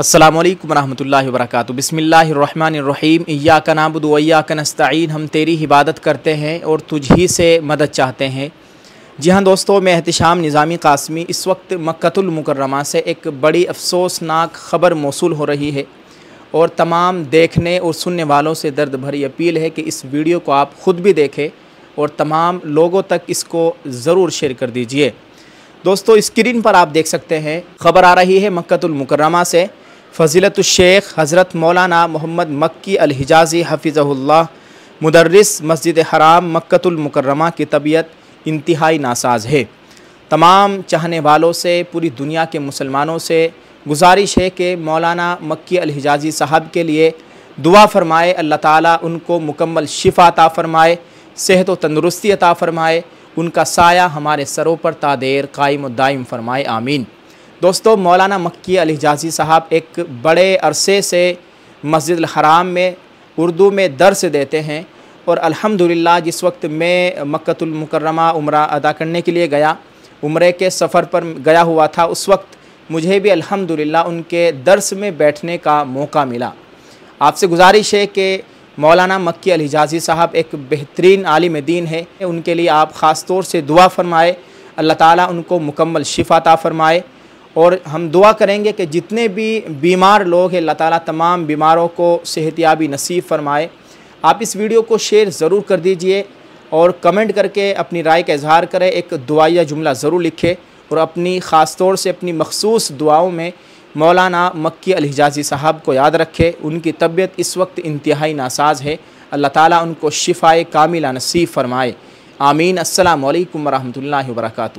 अस्सलामुअलैकुम वरहमतुल्लाहि वबरकातुहू। बिस्मिल्लाहिर्रहमानिर्रहीम। इय्याका नअबुदु व इय्याका नस्तईन। हम तेरी इबादत करते हैं और तुझ ही से मदद चाहते हैं। जी हाँ दोस्तों, मैं एहतिशाम निज़ामी कासमी इस वक्त मक्कतुल मुकर्रमा से एक बड़ी अफसोसनाक ख़बर मौसूल हो रही है और तमाम देखने और सुनने वालों से दर्द भरी अपील है कि इस वीडियो को आप ख़ुद भी देखें और तमाम लोगों तक इसको ज़रूर शेयर कर दीजिए। दोस्तों, स्क्रीन पर आप देख सकते हैं ख़बर आ रही है मक्कतुल मुकर्रमा से। फ़ज़ीलतुश शेख हज़रत मौलाना मोहम्मद मक्की अल हिजाज़ी हफ़िज़हुल्लाह मुदर्रिस मस्जिद हराम मक्कतुल मुकर्रमा की तबीयत इंतहाई नासाज है। तमाम चाहने वालों से, पूरी दुनिया के मुसलमानों से गुजारिश है कि मौलाना मक्की अल हिजाज़ी साहब के लिए दुआ फ़रमाए। अल्लाह ताला उनको मुकम्मल शिफ़ा अता फ़रमाए, सेहत व तंदुरुस्ती अता फ़रमाए, उनका साया हमारे सरों पर तादेर कायम व दायम फ़रमाए, आमीन। दोस्तों, मौलाना मक्की अल हिजाज़ी साहब एक बड़े अरसे से मस्जिद हराम में उर्दू में दर्स देते हैं और अल्हम्दुलिल्लाह जिस वक्त मैं मक्कतुल मुकर्रमा उम्रा अदा करने के लिए गया, उम्रे के सफ़र पर गया हुआ था, उस वक्त मुझे भी अल्हम्दुलिल्लाह उनके दर्स में बैठने का मौका मिला। आपसे गुजारिश है कि मौलाना मक्की अल हिजाज़ी साहब एक बेहतरीन आलिम दीन है, उनके लिए आप ख़ास तौर से दुआ फ़रमाए। अल्लाह ताला उनको मुकम्मल शिफ़ा अता फ़रमाए और हम दुआ करेंगे कि जितने भी बीमार लोग हैं, अल्लाह ताला तमाम बीमारों को सेहतयाबी नसीब फ़रमाए। आप इस वीडियो को शेयर ज़रूर कर दीजिए और कमेंट करके अपनी राय का इजहार करें। एक दुआया जुमला ज़रूर लिखें और अपनी ख़ास तौर से अपनी मखसूस दुआओं में मौलाना मक्की अल हिजाज़ी साहब को याद रखें। उनकी तबीयत इस वक्त इंतहाई नासाज है। अल्लाह ताला उनको शिफ़ाए कामिला नसीब फ़रमाए, आमीन। अस्सलामु अलैकुम वरहमतुल्लाहि वबरकातुहू।